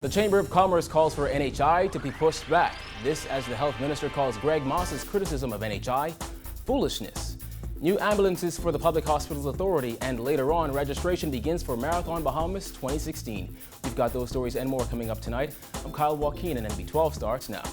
The Chamber of Commerce calls for NHI to be pushed back. This as the health minister calls Greg Moss's criticism of NHI foolishness. New ambulances for the Public Hospitals Authority, and later on, registration begins for Marathon Bahamas 2016. We've got those stories and more coming up tonight. I'm Kyle Joaquin, and NB12 starts now.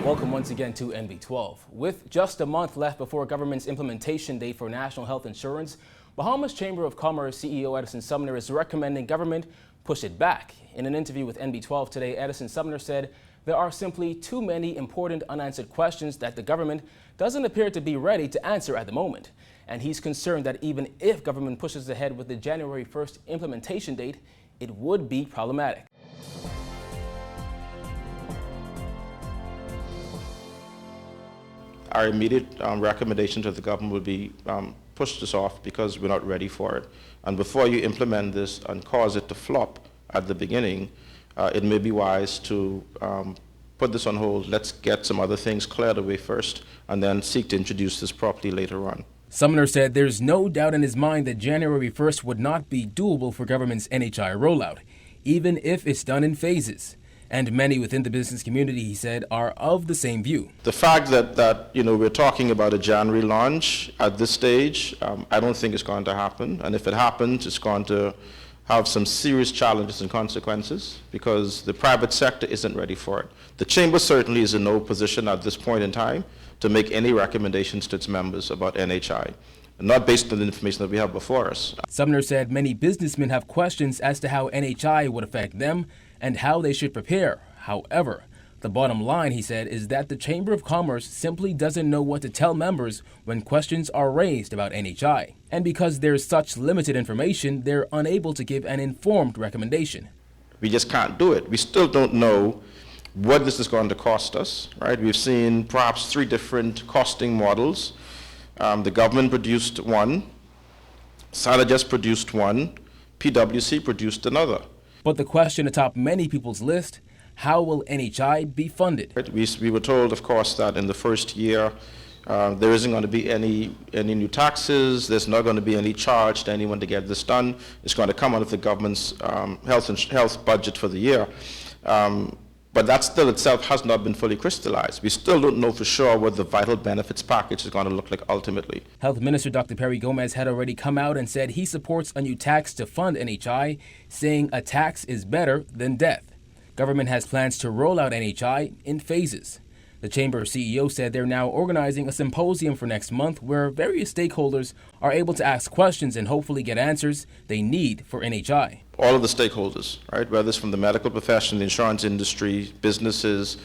Welcome once again to NB12. With just a month left before government's implementation date for national health insurance, Bahamas Chamber of Commerce CEO Edison Sumner is recommending government push it back. In an interview with NB12 today, Edison Sumner said there are simply too many important unanswered questions that the government doesn't appear to be ready to answer at the moment. And he's concerned that even if government pushes ahead with the January 1st implementation date, it would be problematic. Our immediate recommendation to the government would be push this off because we're not ready for it. And before you implement this and cause it to flop at the beginning, it may be wise to put this on hold. Let's get some other things cleared away first and then seek to introduce this properly later on. Sumner said there's no doubt in his mind that January 1st would not be doable for government's NHI rollout, even if it's done in phases. And many within the business community, he said, are of the same view. The fact that we're talking about a January launch at this stage, I don't think it's going to happen. And if it happens, it's going to have some serious challenges and consequences because the private sector isn't ready for it. The Chamber certainly is in no position at this point in time to make any recommendations to its members about NHI, not based on the information that we have before us. Sumner said many businessmen have questions as to how NHI would affect them and how they should prepare. However, the bottom line, he said, is that the Chamber of Commerce simply doesn't know what to tell members when questions are raised about NHI. And because there's such limited information, they're unable to give an informed recommendation. We just can't do it. We still don't know what this is going to cost us, right? We've seen perhaps 3 different costing models. The government produced one, SADA just produced one, PwC produced another. But the question atop many people's list, how will NHI be funded? We were told, of course, that in the first year there isn't going to be any new taxes, there's not going to be any charge to anyone to get this done. It's going to come out of the government's health budget for the year. But that still itself has not been fully crystallized. We still don't know for sure what the vital benefits package is going to look like ultimately. Health Minister Dr. Perry Gomez had already come out and said he supports a new tax to fund NHI, saying a tax is better than death. Government has plans to roll out NHI in phases. The Chamber CEO said they're now organizing a symposium for next month where various stakeholders are able to ask questions and hopefully get answers they need for NHI. All of the stakeholders, right? Whether it's from the medical profession, the insurance industry, businesses.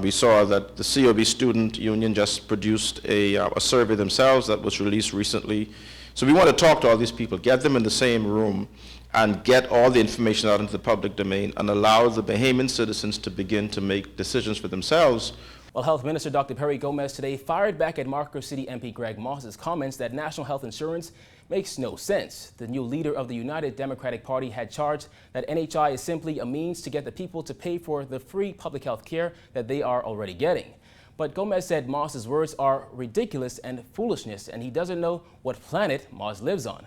We saw that the COB Student Union just produced a survey themselves that was released recently. So we want to talk to all these people, get them in the same room, and get all the information out into the public domain and allow the Bahamian citizens to begin to make decisions for themselves. Well, Health Minister Dr. Perry Gomez today fired back at Marcos City MP Greg Moss's comments that national health insurance makes no sense. The new leader of the United Democratic Party had charged that NHI is simply a means to get the people to pay for the free public health care that they are already getting. But Gomez said Moss's words are ridiculous and foolishness, and he doesn't know what planet Moss lives on.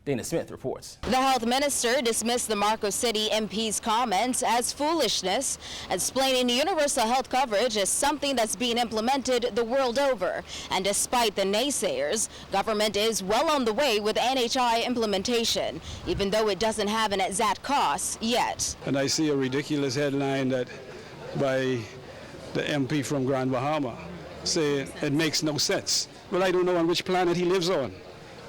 Dana Smith reports. The health minister dismissed the Marcos City MP's comments as foolishness, explaining universal health coverage is something that's being implemented the world over. And despite the naysayers, government is well on the way with NHI implementation, even though it doesn't have an exact cost yet. And I see a ridiculous headline that by the MP from Grand Bahama saying it makes no sense. Well, I don't know on which planet he lives on,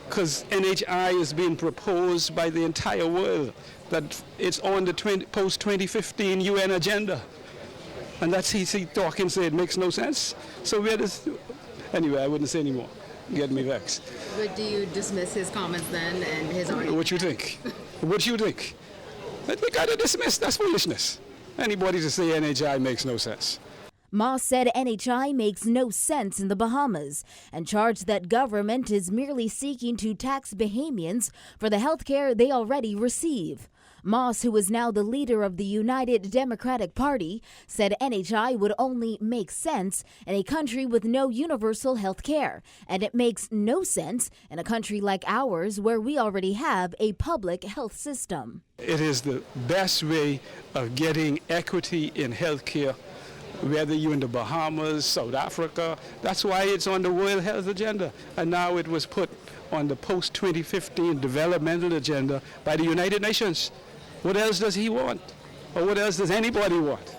because NHI is being proposed by the entire world, that it's on the post-2015 UN agenda. And that's he talking, say it makes no sense. So where does, anyway, I wouldn't say anymore. Get me vexed. But do you dismiss his comments then and his argument? What you think? What you think? But we got to dismiss, that's foolishness. Anybody to say NHI makes no sense. Moss said NHI makes no sense in the Bahamas and charged that government is merely seeking to tax Bahamians for the health care they already receive. Moss, who is now the leader of the United Democratic Party, said NHI would only make sense in a country with no universal health care, and it makes no sense in a country like ours where we already have a public health system. It is the best way of getting equity in health care, whether you're in the Bahamas, South Africa. That's why it's on the World Health Agenda. And now it was put on the post-2015 developmental agenda by the United Nations. What else does he want? Or what else does anybody want?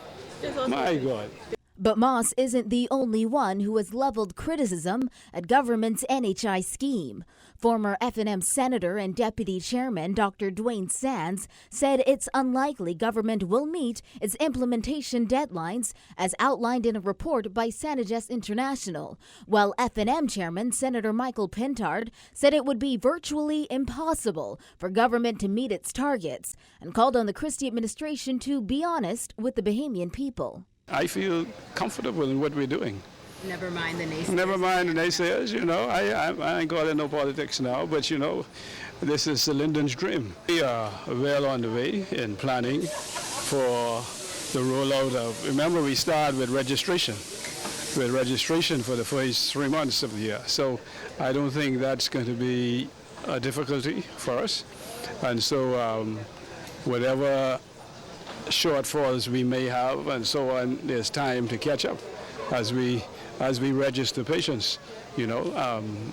My God. But Moss isn't the only one who has leveled criticism at government's NHI scheme. Former F&M Senator and Deputy Chairman Dr. Dwayne Sands said it's unlikely government will meet its implementation deadlines as outlined in a report by Sanagest International, while F&M Chairman Senator Michael Pintard said it would be virtually impossible for government to meet its targets and called on the Christie administration to be honest with the Bahamian people. I feel comfortable in what we're doing. Never mind the naysayers. Never mind the naysayers, you know. I ain't got in no politics now, but you know, this is Lyndon's dream. We are well on the way in planning for the rollout of, remember we started with registration for the first 3 months of the year. So I don't think that's going to be a difficulty for us. And so whatever shortfalls we may have and so on, there's time to catch up as we register patients, you know,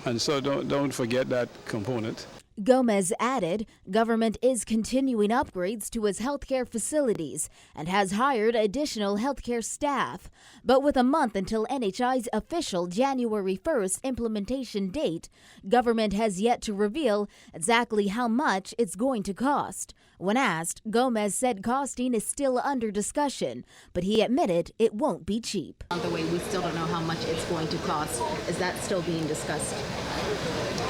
and so don't forget that component. Gomez added government is continuing upgrades to its healthcare facilities and has hired additional healthcare staff. But with a month until NHI's official January 1st implementation date, government has yet to reveal exactly how much it's going to cost. When asked, Gomez said costing is still under discussion, but he admitted it won't be cheap. On the way, we still don't know how much it's going to cost. Is that still being discussed?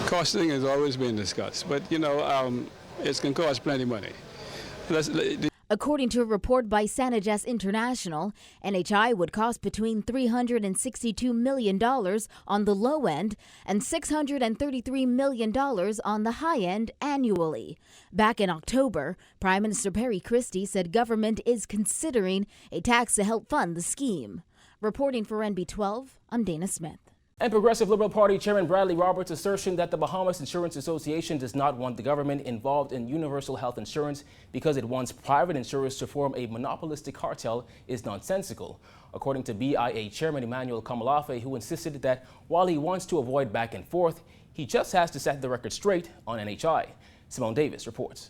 Costing has always been discussed, but you know, it's going to cost plenty of money. According to a report by Sanagest International, NHI would cost between $362 million on the low end and $633 million on the high end annually. Back in October, Prime Minister Perry Christie said government is considering a tax to help fund the scheme. Reporting for NB12, I'm Dana Smith. And Progressive Liberal Party Chairman Bradley Roberts' assertion that the Bahamas Insurance Association does not want the government involved in universal health insurance because it wants private insurers to form a monopolistic cartel is nonsensical, according to BIA Chairman Emmanuel Kamalafe, who insisted that while he wants to avoid back and forth, he just has to set the record straight on NHI. Simone Davis reports.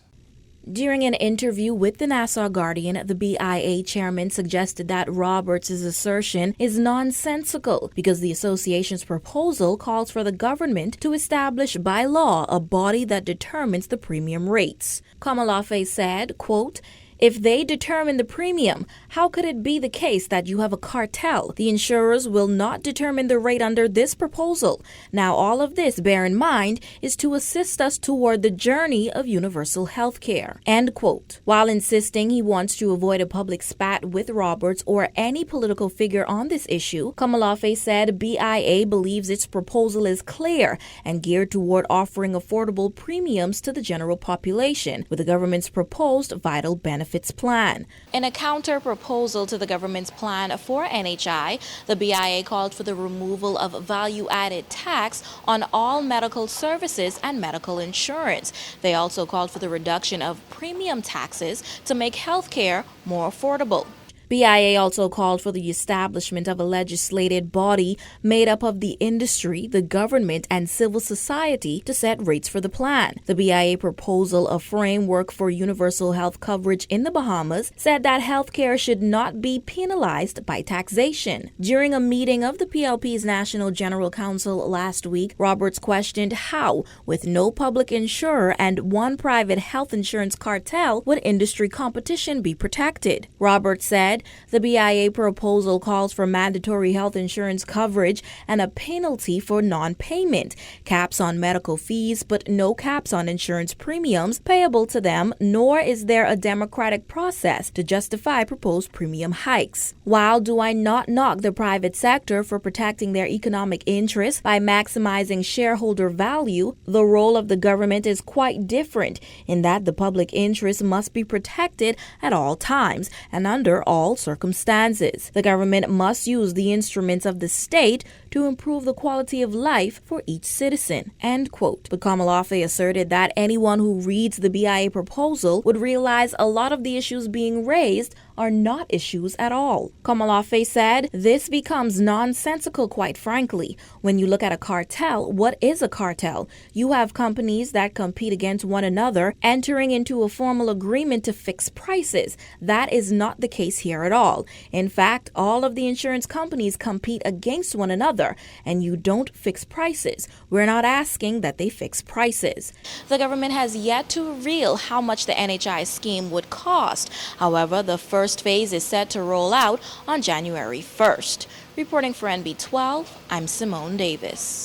During an interview with the Nassau Guardian, the BIA chairman suggested that Roberts' assertion is nonsensical because the association's proposal calls for the government to establish by law a body that determines the premium rates. Kamalafe said, quote, "If they determine the premium, how could it be the case that you have a cartel? The insurers will not determine the rate under this proposal. Now, all of this, bear in mind, is to assist us toward the journey of universal health care." End quote. While insisting he wants to avoid a public spat with Roberts or any political figure on this issue, Kamalafe said BIA believes its proposal is clear and geared toward offering affordable premiums to the general population, with the government's proposed vital benefits plan. In a counter-proposal to the government's plan for NHI, the BIA called for the removal of value-added tax on all medical services and medical insurance. They also called for the reduction of premium taxes to make health care more affordable. BIA also called for the establishment of a legislated body made up of the industry, the government, and civil society to set rates for the plan. The BIA proposal, a framework for universal health coverage in the Bahamas, said that health care should not be penalized by taxation. During a meeting of the PLP's National General Council last week, Roberts questioned how, with no public insurer and one private health insurance cartel, would industry competition be protected. Roberts said said the BIA proposal calls for mandatory health insurance coverage and a penalty for non-payment, caps on medical fees, but no caps on insurance premiums payable to them, nor is there a democratic process to justify proposed premium hikes. While do I not knock the private sector for protecting their economic interests by maximizing shareholder value, the role of the government is quite different in that the public interest must be protected at all times and under all circumstances. The government must use the instruments of the state to improve the quality of life for each citizen." End quote. But Komolafe asserted that anyone who reads the BIA proposal would realize a lot of the issues being raised are not issues at all. Komolafe said this becomes nonsensical, quite frankly. When you look at a cartel, what is a cartel? You have companies that compete against one another, entering into a formal agreement to fix prices. That is not the case here at all. In fact, all of the insurance companies compete against one another, and you don't fix prices. We're not asking that they fix prices. The government has yet to reveal how much the NHI scheme would cost. However, the first phase is set to roll out on January 1st. Reporting for NB12, I'm Simone Davis.